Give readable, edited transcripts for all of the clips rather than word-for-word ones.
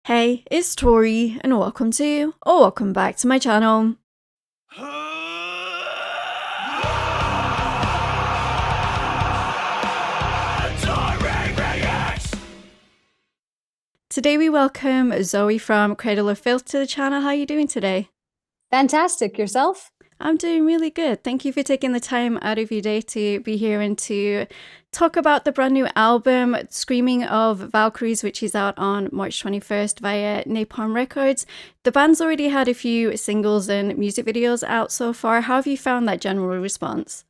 Hey, it's Tori, and welcome back to my channel. Today we welcome Zoe from Cradle of Filth to the channel. How are you doing today? Fantastic. Yourself? I'm doing really good. Thank you for taking the time out of your day to be here and to talk about the brand new album, Screaming of Valkyries, which is out on March 21st via Napalm Records. The band's already had a few singles and music videos out so far. How have you found that general response?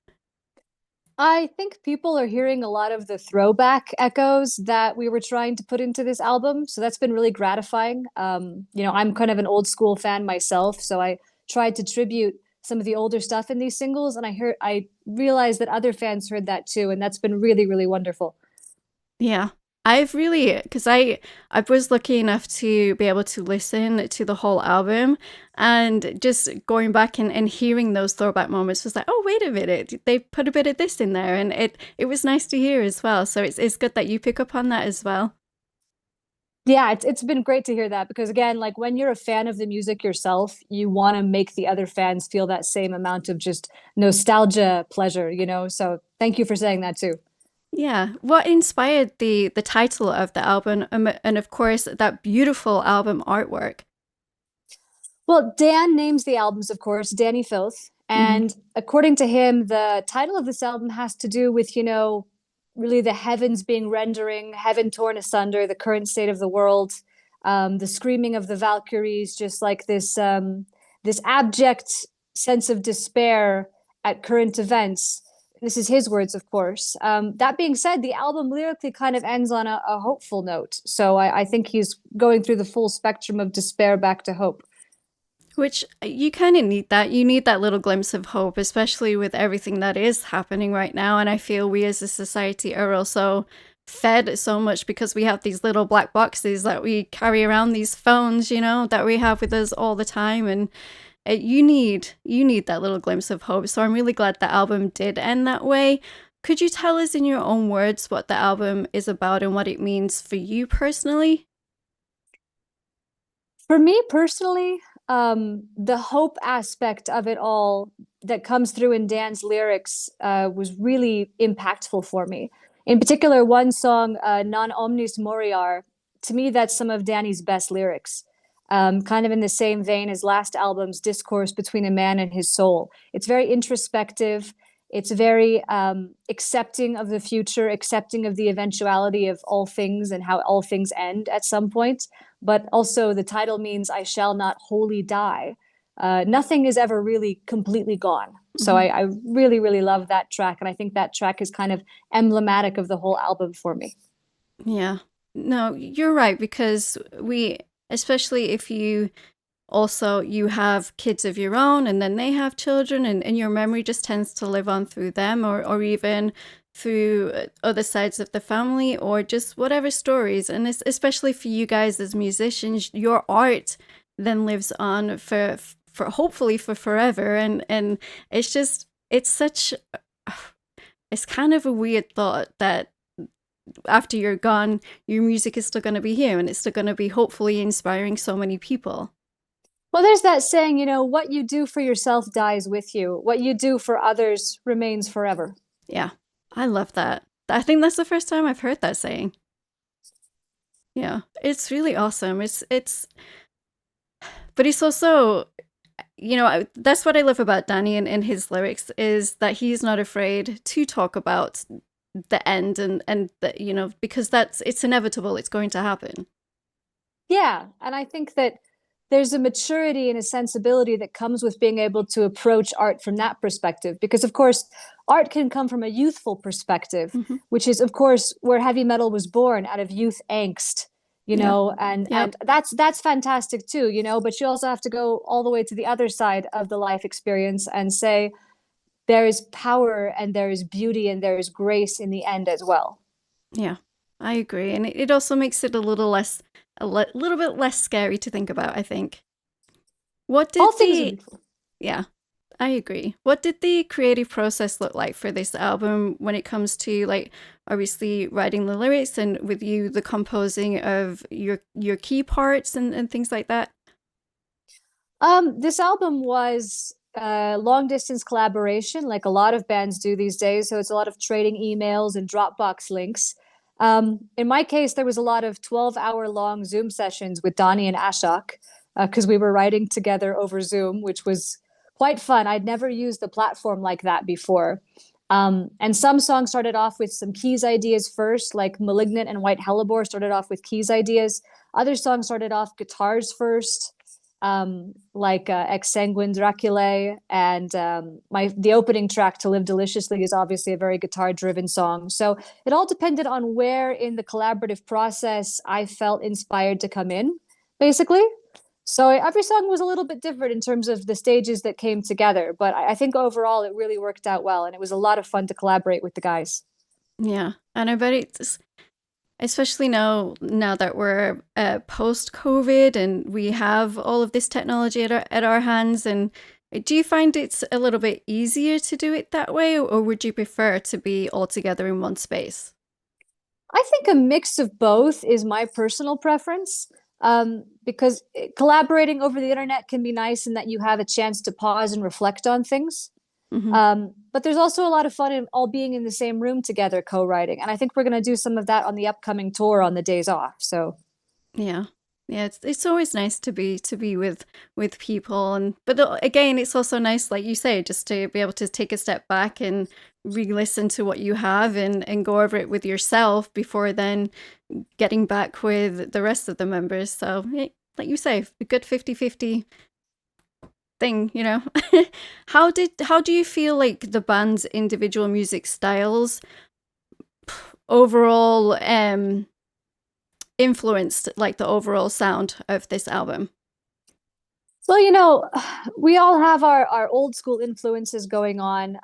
I think people are hearing a lot of the throwback echoes that we were trying to put into this album. So that's been really gratifying. I'm kind of an old school fan myself, so I tried to tribute some of the older stuff in these singles, and I realized that other fans heard that too, and that's been really, really wonderful. Yeah. Because I was lucky enough to be able to listen to the whole album, and just going back and hearing those throwback moments was like, oh, wait a minute, they put a bit of this in there, and it was nice to hear as well. So it's good that you pick up on that as well. Yeah, it's been great to hear that because again, like when you're a fan of the music yourself, you want to make the other fans feel that same amount of just nostalgia pleasure. So thank you for saying that too. Yeah. What inspired the title of the album, and of course that beautiful album artwork? Well, Dan names the albums, of course, Danny Filth. Hmm. And according to him, the title of this album has to do with, really the heavens being rendering, heaven torn asunder, the current state of the world, the screaming of the Valkyries, just like this abject sense of despair at current events. This is his words, of course. That being said, the album lyrically kind of ends on a hopeful note. So I think he's going through the full spectrum of despair back to hope. Which you kind of need that. You need that little glimpse of hope, especially with everything that is happening right now. And I feel we as a society are also fed so much because we have these little black boxes that we carry around, these phones, that we have with us all the time. And you need that little glimpse of hope. So I'm really glad the album did end that way. Could you tell us in your own words what the album is about and what it means for you personally? For me personally, the hope aspect of it all that comes through in Dan's lyrics was really impactful for me. In particular, one song, Non Omnis Moriar, to me, that's some of Danny's best lyrics. Kind of in the same vein as last album's Discourse Between a Man and His Soul. It's very introspective. It's very accepting of the future, accepting of the eventuality of all things and how all things end at some point. But also, the title means I shall not wholly die. Nothing is ever really completely gone. So Mhm. I really, really love that track. And I think that track is kind of emblematic of the whole album for me. Yeah. No, you're right, because especially if you have kids of your own and then they have children, and your memory just tends to live on through them, or even through other sides of the family, or just whatever stories. And it's especially for you guys as musicians, your art then lives on for hopefully for forever. And it's such it's kind of a weird thought that after you're gone, your music is still going to be here and it's still going to be hopefully inspiring so many people. Well, there's that saying, what you do for yourself dies with you. What you do for others remains forever. Yeah, I love that. I think that's the first time I've heard that saying. Yeah, it's really awesome. But it's also, that's what I love about Danny and his lyrics is that he's not afraid to talk about the end, and that, because it's inevitable, it's going to happen. Yeah. And I think that there's a maturity and a sensibility that comes with being able to approach art from that perspective. Because, of course, art can come from a youthful perspective, Hmm. which is, of course, where heavy metal was born out of youth angst. Yeah. Yep. And that's fantastic too. But you also have to go all the way to the other side of the life experience and say there is power and there is beauty and there is grace in the end as well. Yeah, I agree, and it also makes it little bit less scary to think about, I think. What All did things are the beautiful. Yeah. I agree. What did the creative process look like for this album when it comes to like obviously writing the lyrics and with you the composing of your key parts and things like that? This album was a long distance collaboration, like a lot of bands do these days. So it's a lot of trading emails and Dropbox links. In my case, there was a lot of 12-hour long Zoom sessions with Donnie and Ashok because we were writing together over Zoom, which was quite fun. I'd never used the platform like that before. And some songs started off with some keys ideas first, like Malignant and White Hellebore started off with keys ideas. Other songs started off guitars first, like Ex Sanguine Draculae, and the opening track to Live Deliciously is obviously a very guitar driven song. So it all depended on where in the collaborative process I felt inspired to come in, basically. So every song was a little bit different in terms of the stages that came together, but I think overall it really worked out well, and it was a lot of fun to collaborate with the guys. Yeah. And I bet it's especially now that we're post COVID and we have all of this technology at our hands. And do you find it's a little bit easier to do it that way, or would you prefer to be all together in one space? I think a mix of both is my personal preference, because collaborating over the internet can be nice in that you have a chance to pause and reflect on things. Hmm. But there's also a lot of fun in all being in the same room together, co-writing. And I think we're going to do some of that on the upcoming tour on the days off. So Yeah. Yeah, it's always nice to be with people, and but again it's also nice, like you say, just to be able to take a step back and re-listen to what you have and go over it with yourself before then getting back with the rest of the members. So like you say, a good 50-50 thing, you know. How do you feel like the band's individual music styles overall influenced like the overall sound of this album? well, we all have our old school influences going on.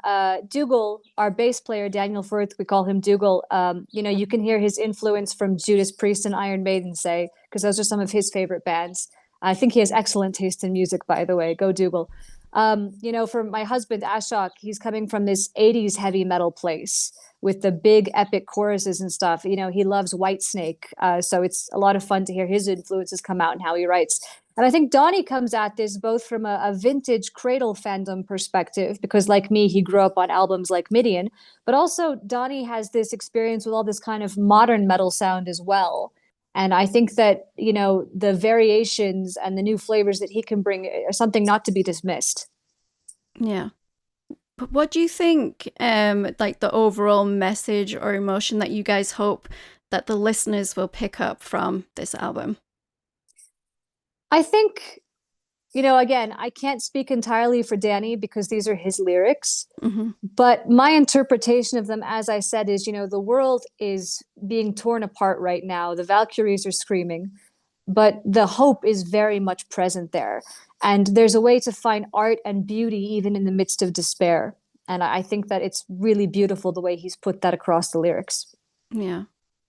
Dougal, our bass player, Daniel Firth, we call him Dougal. You can hear his influence from Judas Priest and Iron Maiden, say, because those are some of his favorite bands. I think he has excellent taste in music, by the way. Go Dougal. For my husband, Ashok, he's coming from this 80s heavy metal place with the big epic choruses and stuff. He loves Whitesnake. So it's a lot of fun to hear his influences come out and how he writes. And I think Donnie comes at this both from a vintage Cradle fandom perspective, because like me, he grew up on albums like Midian, but also Donnie has this experience with all this kind of modern metal sound as well. And I think that, the variations and the new flavors that he can bring are something not to be dismissed. Yeah. But what do you think, like the overall message or emotion that you guys hope that the listeners will pick up from this album? I think, again, I can't speak entirely for Danny because these are his lyrics. Hmm. But my interpretation of them, as I said, is, the world is being torn apart right now. The Valkyries are screaming, but the hope is very much present there. And there's a way to find art and beauty even in the midst of despair. And I think that it's really beautiful the way he's put that across the lyrics. Yeah.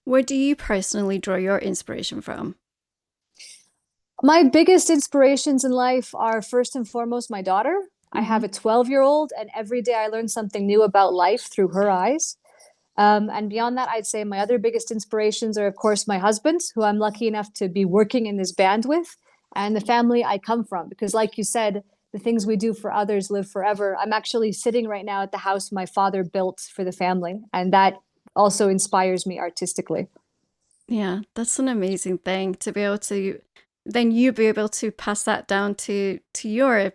Where do you personally draw your inspiration from? My biggest inspirations in life are first and foremost my daughter. I Hmm. have a 12-year-old, and every day I learn something new about life through her eyes. And beyond that, I'd say my other biggest inspirations are, of course, my husband, who I'm lucky enough to be working in this band with, and the family I come from. Because, like you said, the things we do for others live forever. I'm actually sitting right now at the house my father built for the family, and that also inspires me artistically. Yeah, that's an amazing thing to be able to then you be able to pass that down to your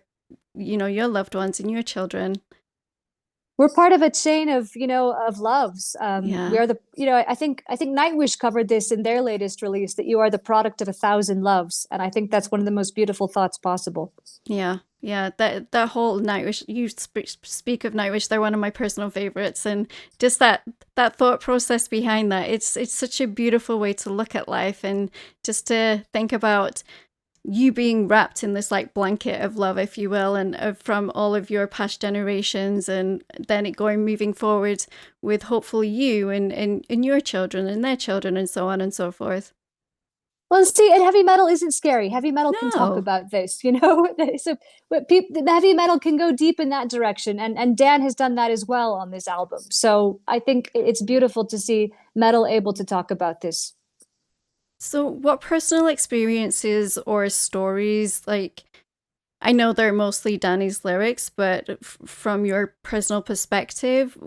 your loved ones and your children. We're part of a chain of of loves. We Yeah. are the I think Nightwish covered this in their latest release, that you are the product of 1,000 loves, and I think that's one of the most beautiful thoughts possible. Yeah, yeah, that whole Nightwish. You speak of Nightwish, they're one of my personal favorites, and just that thought process behind that. It's such a beautiful way to look at life, and just to think about you being wrapped in this like blanket of love, if you will, and from all of your past generations, and then it going moving forward with hopefully you and your children and their children, and so on and so forth. Well, see, and heavy metal isn't scary. Heavy metal can talk No. about this, you know. So, but people, the heavy metal can go deep in that direction, and Dan has done that as well on this album. So I think it's beautiful to see metal able to talk about this. So, what personal experiences or stories, like, I know they're mostly Danny's lyrics, but from your personal perspective,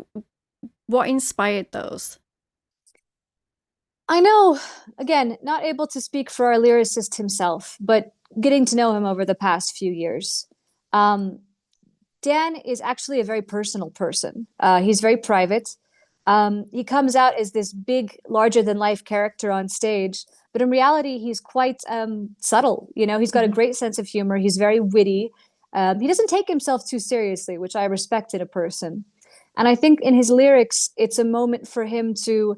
what inspired those? I know, again, not able to speak for our lyricist himself, but getting to know him over the past few years. Um, Dan is actually a very personal person. He's very private. He comes out as this big, larger than life character on stage, but in reality, he's quite subtle. You know, he's got a Mm-hmm. great sense of humor. He's very witty. He doesn't take himself too seriously, which I respect in a person. And I think in his lyrics, it's a moment for him to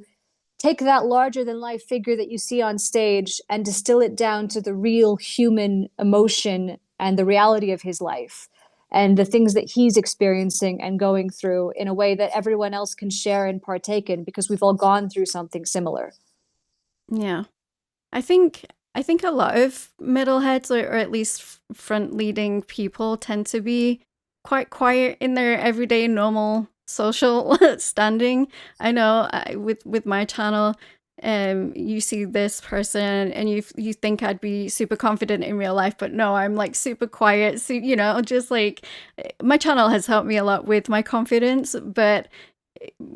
take that larger than life figure that you see on stage and distill it down to the real human emotion and the reality of his life and the things that he's experiencing and going through in a way that everyone else can share and partake in because we've all gone through something similar. Yeah. I think a lot of metalheads, or at least front leading people, tend to be quite quiet in their everyday normal social standing. I know with my channel, you see this person and you think I'd be super confident in real life, but no, I'm like super quiet. So just like my channel has helped me a lot with my confidence, but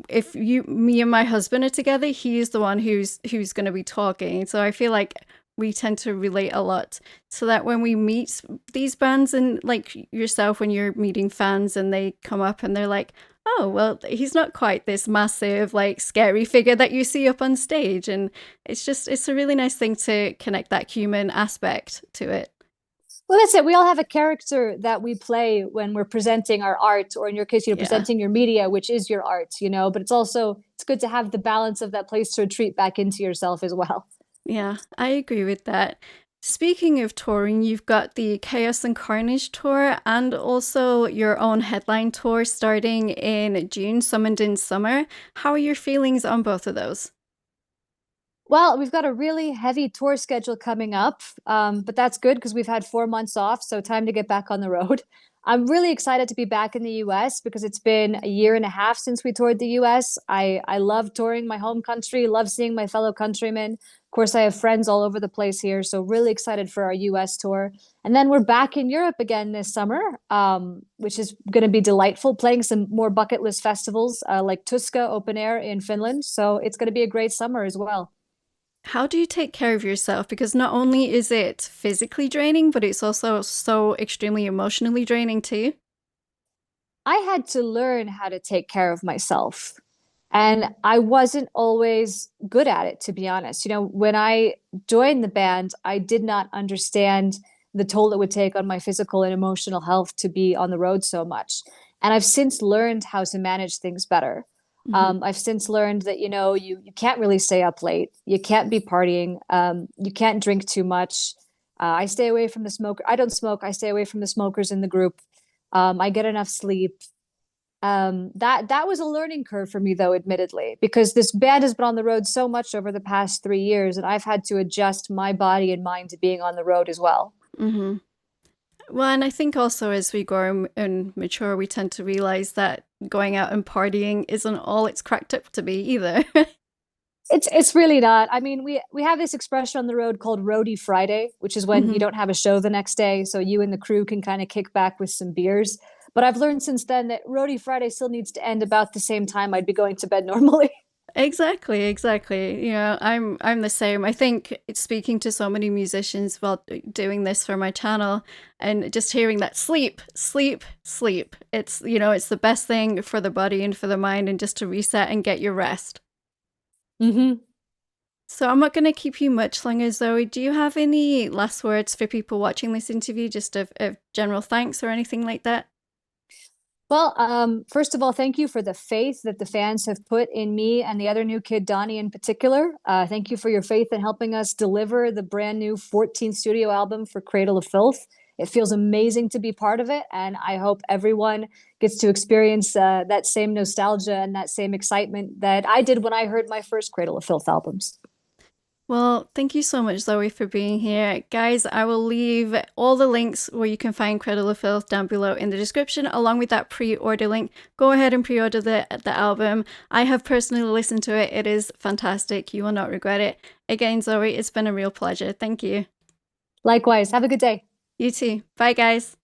if me and my husband are together, he's the one who's going to be talking. So I feel like we tend to relate a lot, so that when we meet these bands, and like yourself, when you're meeting fans and they come up and they're like, oh well, he's not quite this massive like scary figure that you see up on stage, and it's a really nice thing to connect that human aspect to it. Well, that's it. We all have a character that we play when we're presenting our art, or in your case, Yeah. presenting your media, which is your art, but it's good to have the balance of that place to retreat back into yourself as well. Yeah, I agree with that. Speaking of touring, you've got the Chaos and Carnage tour and also your own headline tour starting in June, Summoned in Summer. How are your feelings on both of those? Well, we've got a really heavy tour schedule coming up, but that's good because we've had 4 months off, so time to get back on the road. I'm really excited to be back in the US because it's been a year and a half since we toured the US. I love touring my home country, love seeing my fellow countrymen. Of course, I have friends all over the place here, so really excited for our US tour. And then we're back in Europe again this summer, which is going to be delightful, playing some more bucket list festivals like Tuska Open Air in Finland. So it's going to be a great summer as well. How do you take care of yourself? Because not only is it physically draining, but it's also so extremely emotionally draining too. I had to learn how to take care of myself. And I wasn't always good at it, to be honest. When I joined the band, I did not understand the toll it would take on my physical and emotional health to be on the road so much. And I've since learned how to manage things better. Hmm. I've since learned that, you can't really stay up late. You can't be partying. You can't drink too much. I stay away from the smoker. I don't smoke. I stay away from the smokers in the group. I get enough sleep. That was a learning curve for me, though, admittedly, because this band has been on the road so much over the past 3 years, and I've had to adjust my body and mind to being on the road as well. Hmm. Well, and I think also as we grow and mature, we tend to realize that going out and partying isn't all it's cracked up to be either. It's really not. I mean, we have this expression on the road called Roadie Friday, which is when you Hmm. don't have a show the next day, so you and the crew can kind of kick back with some beers. But I've learned since then that Roadie Friday still needs to end about the same time I'd be going to bed normally. Exactly, exactly. I'm the same. I think it's speaking to so many musicians while doing this for my channel, and just hearing that sleep, sleep, sleep. It's the best thing for the body and for the mind, and just to reset and get your rest. Hmm. So I'm not going to keep you much longer, Zoe. Do you have any last words for people watching this interview, just of general thanks or anything like that? Well, first of all, thank you for the faith that the fans have put in me and the other new kid, Donnie, in particular. Thank you for your faith in helping us deliver the brand new 14th studio album for Cradle of Filth. It feels amazing to be part of it, and I hope everyone gets to experience that same nostalgia and that same excitement that I did when I heard my first Cradle of Filth albums. Well, thank you so much, Zoe, for being here. Guys, I will leave all the links where you can find Cradle of Filth down below in the description, along with that pre-order link. Go ahead and pre-order the album. I have personally listened to it. It is fantastic. You will not regret it. Again, Zoe, it's been a real pleasure. Thank you. Likewise. Have a good day. You too. Bye, guys.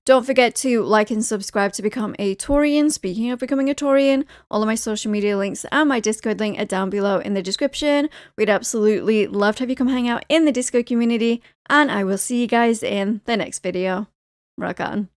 Don't forget to like and subscribe to become a Taurian. Speaking of becoming a Taurian, all of my social media links and my Discord link are down below in the description. We'd absolutely love to have you come hang out in the Discord community, and I will see you guys in the next video. Rock on.